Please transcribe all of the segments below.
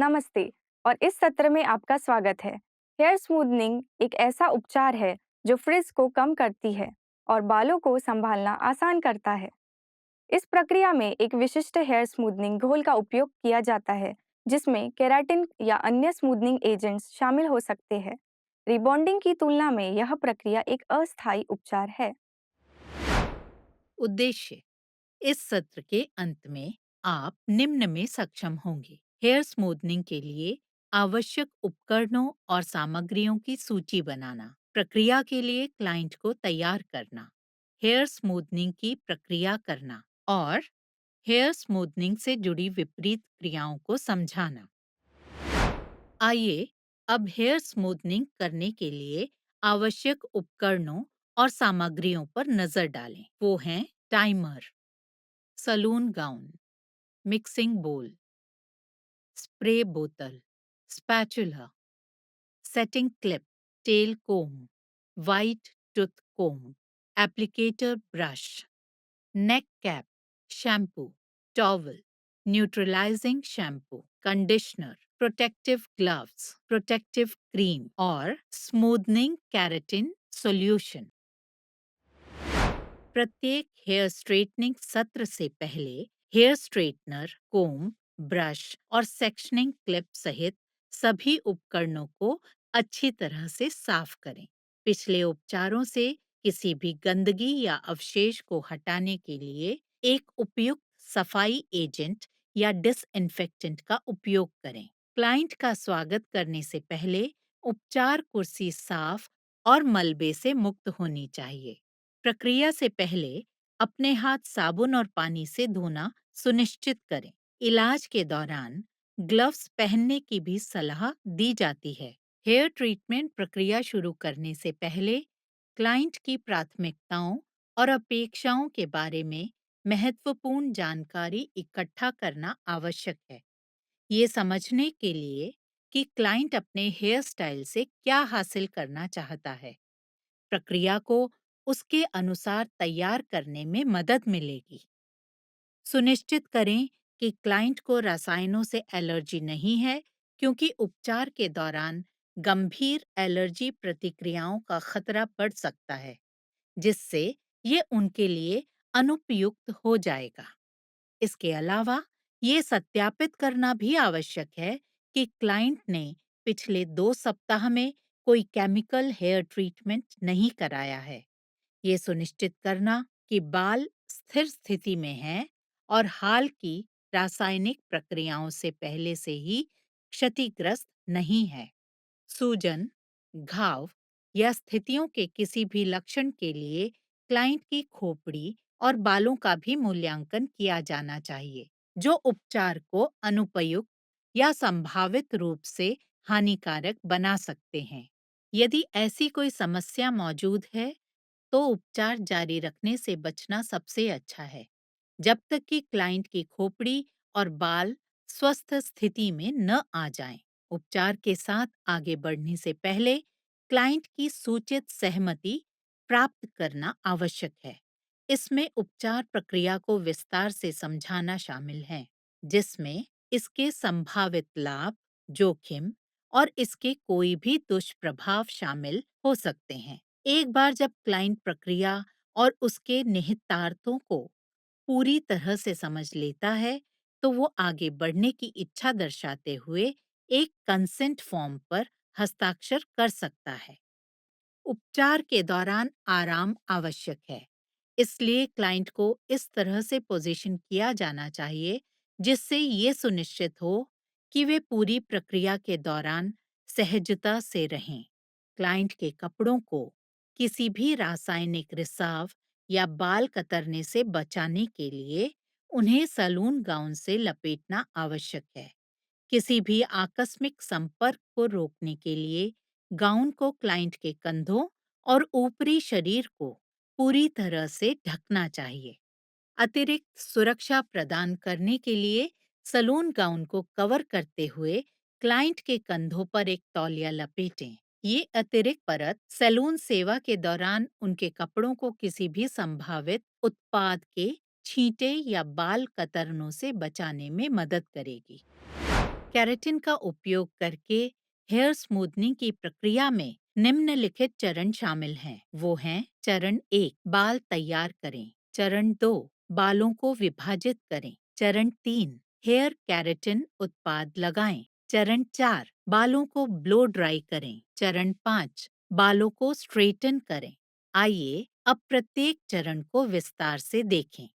नमस्ते। और इस सत्र में आपका स्वागत है। हेयर स्मूथनिंग एक ऐसा उपचार है जो फ्रिज को कम करती है और बालों को संभालना आसान करता है। इस प्रक्रिया में एक विशिष्ट हेयर स्मूथनिंग घोल का उपयोग किया जाता है, जिसमें केराटिन या अन्य स्मूथनिंग एजेंट्स शामिल हो सकते हैं। रिबॉन्डिंग की तुलना में यह प्रक्रिया एक अस्थायी उपचार है। उद्देश्य। इस सत्र के अंत में आप निम्न में सक्षम होंगे: हेयर स्मूथनिंग के लिए आवश्यक उपकरणों और सामग्रियों की सूची बनाना, प्रक्रिया के लिए क्लाइंट को तैयार करना, हेयर स्मूथनिंग की प्रक्रिया करना और हेयर स्मूथनिंग से जुड़ी विपरीत क्रियाओं को समझाना। आइए अब हेयर स्मूथनिंग करने के लिए आवश्यक उपकरणों और सामग्रियों पर नजर डालें। वो हैं: timer, salon gown, mixing bowl, spray बोतल, spatula, setting clip, tail comb, white tooth comb, applicator brush, neck cap, shampoo, towel, neutralizing shampoo, conditioner, protective gloves, protective cream और स्मूथनिंग केराटिन सॉल्यूशन। प्रत्येक हेयर स्ट्रेटनिंग सत्र से पहले hair straightener, comb, brush और sectioning clip सहित सभी उपकरणों को अच्छी तरह से साफ करें। पिछले उपचारों से किसी भी गंदगी या अवशेष को हटाने के लिए एक उपयुक्त सफाई एजेंट या डिसइंफेक्टेंट का उपयोग करें। क्लाइंट का स्वागत करने से पहले उपचार कुर्सी साफ और मलबे से मुक्त होनी चाहिए। प्रक्रिया से पहले अपने हाथ साबुन और पानी से धोना सुनिश्चित करें। इलाज के दौरान ग्लव्स पहनने की भी सलाह दी जाती है। हेयर ट्रीटमेंट प्रक्रिया शुरू करने से पहले क्लाइंट की प्राथमिकताओं और अपेक्षाओं के बारे में महत्वपूर्ण जानकारी इकट्ठा करना आवश्यक है। ये समझने के लिए कि क्लाइंट अपने हेयर स्टाइल से क्या हासिल करना चाहता है, प्रक्रिया को उसके अनुसार तैयार करने में मदद मिलेगी। सुनिश्चित करें कि क्लाइंट को रसायनों से एलर्जी नहीं है, क्योंकि उपचार के दौरान गंभीर एलर्जी प्रतिक्रियाओं का खतरा बढ़ सकता है, जिससे ये उनके लिए अनुपयुक्त हो जाएगा। इसके अलावा ये सत्यापित करना भी आवश्यक है कि क्लाइंट ने पिछले 2 सप्ताह में कोई केमिकल हेयर ट्रीटमेंट नहीं कराया है। ये सुनिश्चित करना कि बाल स्थिर स्थिति में हैं और हाल की रासायनिक प्रक्रियाओं से पहले से ही क्षतिग्रस्त नहीं है। सूजन, घाव या स्थितियों के किसी भी लक्षण के लिए क्लाइंट की खोपड़ी और बालों का भी मूल्यांकन किया जाना चाहिए, जो उपचार को अनुपयुक्त या संभावित रूप से हानिकारक बना सकते हैं। यदि ऐसी कोई समस्या मौजूद है, तो उपचार जारी रखने से बचना सबसे अच्छा है, जब तक कि क्लाइंट की खोपड़ी और बाल स्वस्थ स्थिति में न आ जाएं। उपचार के साथ आगे बढ़ने से पहले क्लाइंट की सूचित सहमति प्राप्त करना आवश्यक है। इसमें उपचार प्रक्रिया को विस्तार से समझाना शामिल है, जिसमें इसके संभावित लाभ, जोखिम और इसके कोई भी दुष्प्रभाव शामिल हो सकते हैं। एक बार जब क्लाइंट प्रक्रिया और उसके निहितार्थों को पूरी तरह से समझ लेता है, तो वो आगे बढ़ने की इच्छा दर्शाते हुए एक कंसेंट फॉर्म पर हस्ताक्षर कर सकता है। उपचार के दौरान आराम आवश्यक है, इसलिए क्लाइंट को इस तरह से पोजीशन किया जाना चाहिए जिससे ये सुनिश्चित हो कि वे पूरी प्रक्रिया के दौरान सहजता से रहें। क्लाइंट के कपड़ों को किसी भी रासायनिक रिसाव या बाल कतरने से बचाने के लिए उन्हें सलून गाउन से लपेटना आवश्यक है। किसी भी आकस्मिक संपर्क को रोकने के लिए गाउन को क्लाइंट के कंधों और ऊपरी शरीर को पूरी तरह से ढकना चाहिए। अतिरिक्त सुरक्षा प्रदान करने के लिए सलून गाउन को कवर करते हुए क्लाइंट के कंधों पर एक तौलिया लपेटें। ये अतिरिक्त परत सैलून सेवा के दौरान उनके कपड़ों को किसी भी संभावित उत्पाद के छींटे या बाल कतरनों से बचाने में मदद करेगी। केराटिन का उपयोग करके हेयर स्मूथनिंग की प्रक्रिया में निम्नलिखित चरण शामिल हैं। वो हैं: चरण 1, बाल तैयार करें। चरण 2, बालों को विभाजित करें। चरण 3, हेयर केराटिन उत्पाद लगाएं। चरण 4, बालों को ब्लो ड्राई करें। चरण 5, बालों को स्ट्रेटन करें। आइए अब प्रत्येक चरण को विस्तार से देखें।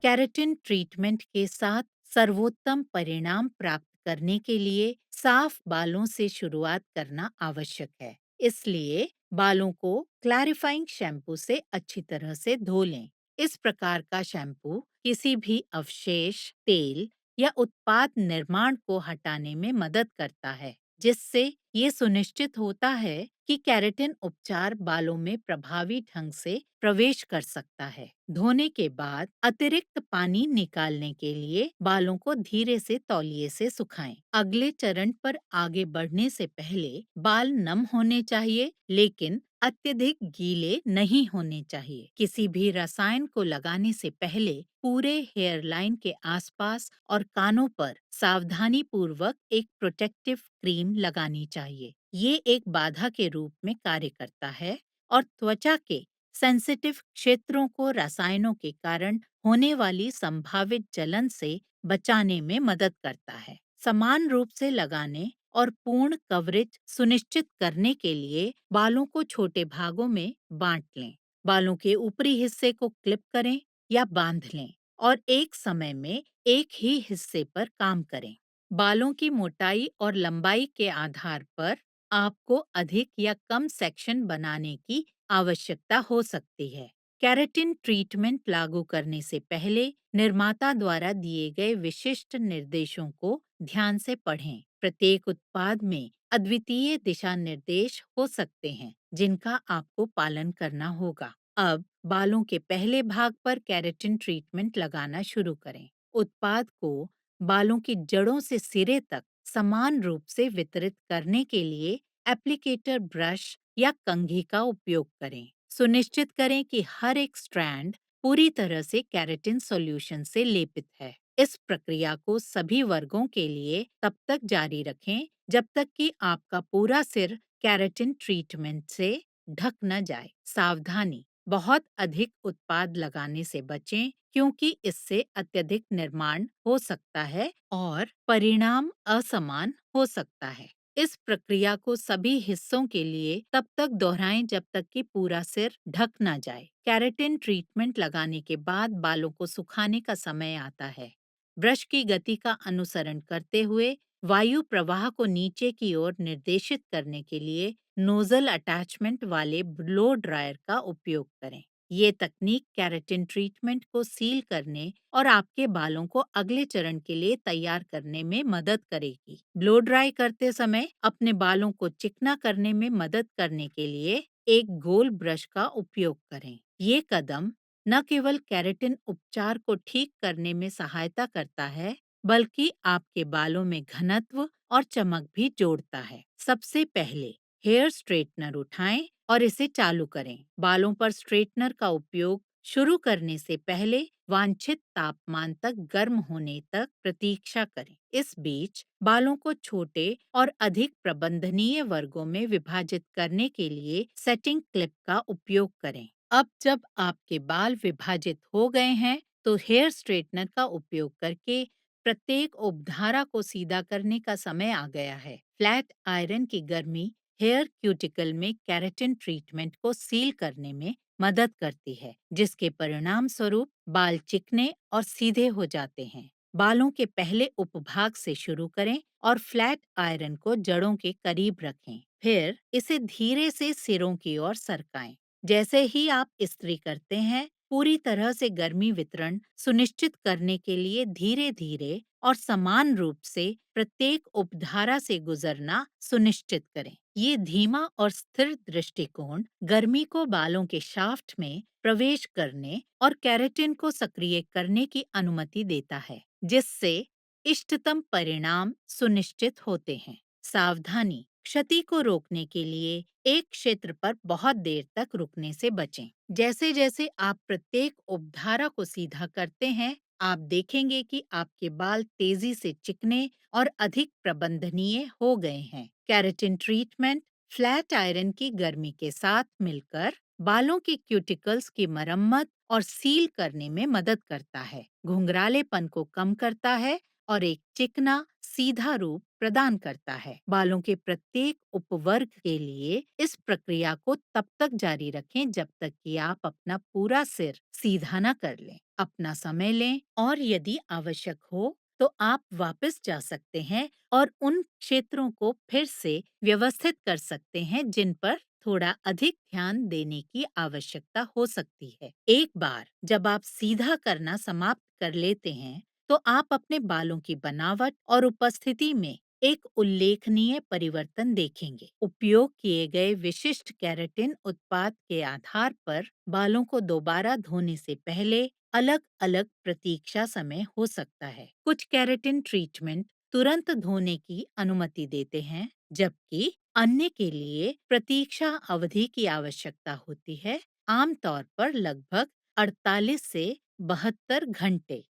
केराटिन ट्रीटमेंट के साथ सर्वोत्तम परिणाम प्राप्त करने के लिए साफ बालों से शुरुआत करना आवश्यक है। इसलिए बालों को क्लैरिफाइंग शैम्पू से अच्छी तरह से धो लें। इस प्रकार का शैम्पू किसी भी अवशेष, तेल या उत्पाद निर्माण को हटाने में मदद करता है, जिससे ये सुनिश्चित होता है कि केराटिन उपचार बालों में प्रभावी ढंग से प्रवेश कर सकता है। धोने के बाद अतिरिक्त पानी निकालने के लिए बालों को धीरे से तौलिए से सुखाएं। अगले चरण पर आगे बढ़ने से पहले बाल नम होने चाहिए, लेकिन अत्यधिक गीले नहीं होने चाहिए। किसी भी रसायन को लगाने से पहले पूरे हेयर लाइन के आसपास और कानों पर सावधानी पूर्वक एक प्रोटेक्टिव क्रीम लगानी चाहिए। ये एक बाधा के रूप में कार्य करता है और त्वचा के सेंसिटिव क्षेत्रों को रसायनों के कारण होने वाली संभावित जलन से बचाने में मदद करता है। समान रूप से लगाने और पूर्ण कवरेज सुनिश्चित करने के लिए बालों को छोटे भागों में बांट लें। बालों के ऊपरी हिस्से को क्लिप करें या बांध लें और एक समय में एक ही हिस्से पर काम करें। बालों की मोटाई और लंबाई के आधार पर आपको अधिक या कम सेक्शन बनाने की आवश्यकता हो सकती है। केराटिन ट्रीटमेंट लागू करने से पहले निर्माता द्वारा दिए गए विशिष्ट निर्देशों को ध्यान से पढ़ें। प्रत्येक उत्पाद में अद्वितीय दिशा निर्देश हो सकते हैं, जिनका आपको पालन करना होगा। अब बालों के पहले भाग पर केराटिन ट्रीटमेंट लगाना शुरू करें। उत्पाद को बालों की जड़ों से सिरे तक समान रूप से वितरित करने के लिए एप्लीकेटर ब्रश या कंघी का उपयोग करें। सुनिश्चित करें कि हर एक स्ट्रैंड पूरी तरह से केराटिन सॉल्यूशन से लेपित है। इस प्रक्रिया को सभी वर्गों के लिए तब तक जारी रखें जब तक कि आपका पूरा सिर केराटिन ट्रीटमेंट से ढक न जाए। सावधानी: बहुत अधिक उत्पाद लगाने से बचें, क्योंकि इससे अत्यधिक निर्माण हो सकता है और परिणाम असमान हो सकता है। इस प्रक्रिया को सभी हिस्सों के लिए तब तक दोहराएं जब तक कि पूरा सिर ढक न जाए। केराटिन ट्रीटमेंट लगाने के बाद बालों को सुखाने का समय आता है। ब्रश की गति का अनुसरण करते हुए वायु प्रवाह को नीचे की ओर निर्देशित करने के लिए नोजल अटैचमेंट वाले ब्लो ड्रायर का उपयोग करें। ये तकनीक केराटिन ट्रीटमेंट को सील करने और आपके बालों को अगले चरण के लिए तैयार करने में मदद करेगी। ब्लो ड्राई करते समय अपने बालों को चिकना करने में मदद करने के लिए एक गोल ब्रश का उपयोग करें। ये कदम न केवल केराटिन उपचार को ठीक करने में सहायता करता है, बल्कि आपके बालों में घनत्व और चमक भी जोड़ता है। सबसे पहले हेयर स्ट्रेटनर उठाएं और इसे चालू करें। बालों पर स्ट्रेटनर का उपयोग शुरू करने से पहले वांछित तापमान तक गर्म होने तक प्रतीक्षा करें। इस बीच बालों को छोटे और अधिक प्रबंधनीय वर्गों में विभाजित करने के लिए सेटिंग क्लिप का उपयोग करें। अब जब आपके बाल विभाजित हो गए हैं, तो हेयर स्ट्रेटनर का उपयोग करके प्रत्येक उपधारा को सीधा करने का समय आ गया है। फ्लैट आयरन की गर्मी हेयर क्यूटिकल में केराटिन ट्रीटमेंट को सील करने में मदद करती है, जिसके परिणाम स्वरूप बाल चिकने और सीधे हो जाते हैं। बालों के पहले उपभाग से शुरू करें और फ्लैट आयरन को जड़ों के करीब रखें। फिर इसे धीरे से सिरों की ओर सरकाएं। जैसे ही आप इस्त्री करते हैं, पूरी तरह से गर्मी वितरण सुनिश्चित करने के लिए धीरे-धीरे और समान रूप से प्रत्येक उपधारा से गुजरना सुनिश्चित करें। ये धीमा और स्थिर दृष्टिकोण गर्मी को बालों के शाफ्ट में प्रवेश करने और केराटिन को सक्रिय करने की अनुमति देता है, जिससे इष्टतम परिणाम सुनिश्चित होते हैं। सावधानी: क्षति को रोकने के लिए एक क्षेत्र पर बहुत देर तक रुकने से बचें। जैसे जैसे आप प्रत्येक उपधारा को सीधा करते हैं, आप देखेंगे कि आपके बाल तेजी से चिकने और अधिक प्रबंधनीय हो गए हैं। केराटिन ट्रीटमेंट फ्लैट आयरन की गर्मी के साथ मिलकर बालों की क्यूटिकल्स की मरम्मत और सील करने में मदद करता है, घुंघरालेपन को कम करता है और एक चिकना सीधा रूप प्रदान करता है। बालों के प्रत्येक उपवर्ग के लिए इस प्रक्रिया को तब तक जारी रखें जब तक कि आप अपना पूरा सिर सीधा न कर लें। अपना समय लें और यदि आवश्यक हो तो आप वापस जा सकते हैं और उन क्षेत्रों को फिर से व्यवस्थित कर सकते हैं जिन पर थोड़ा अधिक ध्यान देने की आवश्यकता हो सकती है। एक बार जब आप सीधा करना समाप्त कर लेते हैं, तो आप अपने बालों की बनावट और उपस्थिति में एक उल्लेखनीय परिवर्तन देखेंगे। उपयोग किए गए विशिष्ट केराटिन उत्पाद के आधार पर बालों को दोबारा धोने से पहले अलग-अलग प्रतीक्षा समय हो सकता है। कुछ केराटिन ट्रीटमेंट तुरंत धोने की अनुमति देते हैं, जबकि अन्य के लिए प्रतीक्षा अवधि की आवश्यकता होती है, आमतौर पर लगभग 48 से 72 घंटे।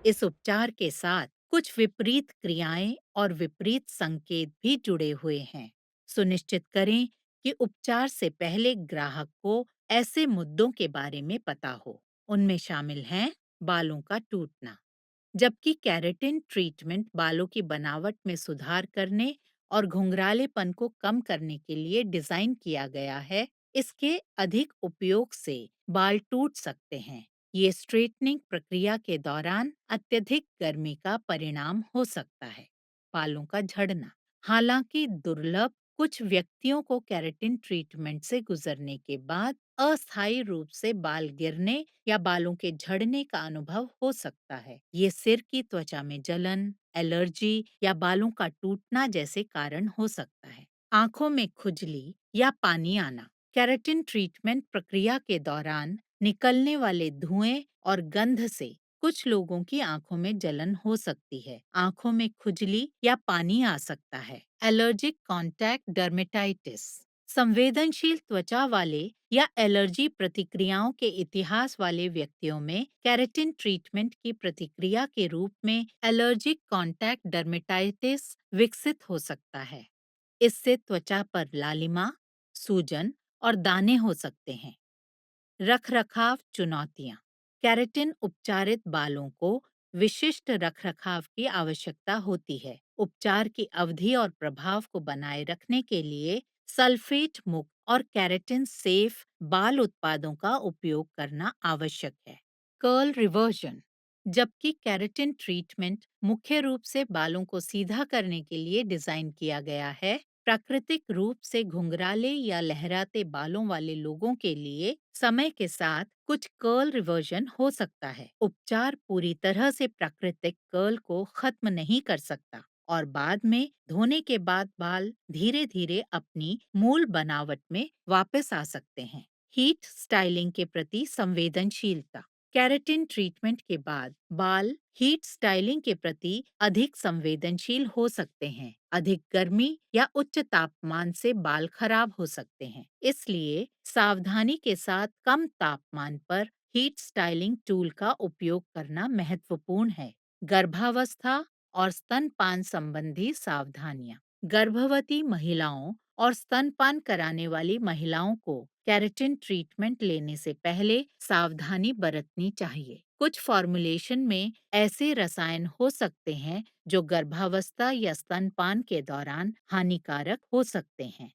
इस उपचार के साथ कुछ विपरीत क्रियाएं और विपरीत संकेत भी जुड़े हुए हैं। सुनिश्चित करें कि उपचार से पहले ग्राहक को ऐसे मुद्दों के बारे में पता हो। उनमें शामिल हैं बालों का टूटना, जबकि केराटिन ट्रीटमेंट बालों की बनावट में सुधार करने और घुंघरालेपन को कम करने के लिए डिजाइन किया गया है। इसके अधिक उपयोग से बाल टूट सकते हैं। ये स्ट्रेटनिंग प्रक्रिया के दौरान अत्यधिक गर्मी का परिणाम हो सकता है। बालों का झड़ना, हालांकि दुर्लभ, कुछ व्यक्तियों को केराटिन ट्रीटमेंट से गुजरने के बाद अस्थायी रूप से बाल गिरने या बालों के झड़ने का अनुभव हो सकता है। ये सिर की त्वचा में जलन, एलर्जी या बालों का टूटना जैसे कारण हो सकता है। आंखों में खुजली या पानी आना, केराटिन ट्रीटमेंट प्रक्रिया के दौरान निकलने वाले धुएं और गंध से कुछ लोगों की आंखों में जलन हो सकती है। आंखों में खुजली या पानी आ सकता है। एलर्जिक कॉन्टैक्ट डर्मेटाइटिस, संवेदनशील त्वचा वाले या एलर्जी प्रतिक्रियाओं के इतिहास वाले व्यक्तियों में केराटिन ट्रीटमेंट की प्रतिक्रिया के रूप में एलर्जिक कॉन्टैक्ट डर्मेटाइटिस विकसित हो सकता है। इससे त्वचा पर लालिमा, सूजन और दाने हो सकते हैं। रखरखाव चुनौतियां, केराटिन उपचारित बालों को विशिष्ट रखरखाव की आवश्यकता होती है। उपचार की अवधि और प्रभाव को बनाए रखने के लिए सल्फेट मुक्त और केराटिन सेफ बाल उत्पादों का उपयोग करना आवश्यक है। कर्ल रिवर्जन, जबकि केराटिन ट्रीटमेंट मुख्य रूप से बालों को सीधा करने के लिए डिजाइन किया गया है, प्राकृतिक रूप से घुंघराले या लहराते बालों वाले लोगों के लिए समय के साथ कुछ कर्ल रिवर्जन हो सकता है। उपचार पूरी तरह से प्राकृतिक कर्ल को खत्म नहीं कर सकता और बाद में धोने के बाद बाल धीरे धीरे अपनी मूल बनावट में वापस आ सकते हैं। हीट स्टाइलिंग के प्रति संवेदनशीलता, केराटिन ट्रीटमेंट के बाद बाल हीट स्टाइलिंग के प्रति अधिक संवेदनशील हो सकते हैं। अधिक गर्मी या उच्च तापमान से बाल खराब हो सकते हैं। इसलिए सावधानी के साथ कम तापमान पर हीट स्टाइलिंग टूल का उपयोग करना महत्वपूर्ण है। गर्भावस्था और स्तनपान संबंधी सावधानियां, गर्भवती महिलाओं और स्तनपान कराने वाली महिलाओं को केराटिन ट्रीटमेंट लेने से पहले सावधानी बरतनी चाहिए। कुछ फॉर्मुलेशन में ऐसे रसायन हो सकते हैं जो गर्भावस्था या स्तनपान के दौरान हानिकारक हो सकते हैं।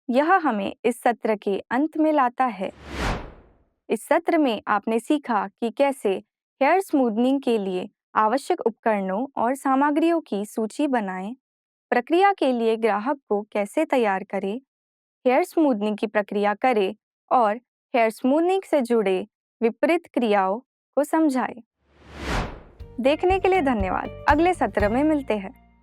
यह हमें इस सत्र के अंत में लाता है। इस सत्र में आपने सीखा कि कैसे हेयर स्मूथनिंग के लिए आवश्यक उपकरणों और सामग्रियों की सूची बनाएं, प्रक्रिया के लिए ग्राहक को कैसे तैयार करें, हेयर स्मूथनिंग की प्रक्रिया करें और हेयर स्मूथनिंग से जुड़े विपरीत क्रियाओं को समझाएं। देखने के लिए धन्यवाद। अगले सत्र में मिलते हैं।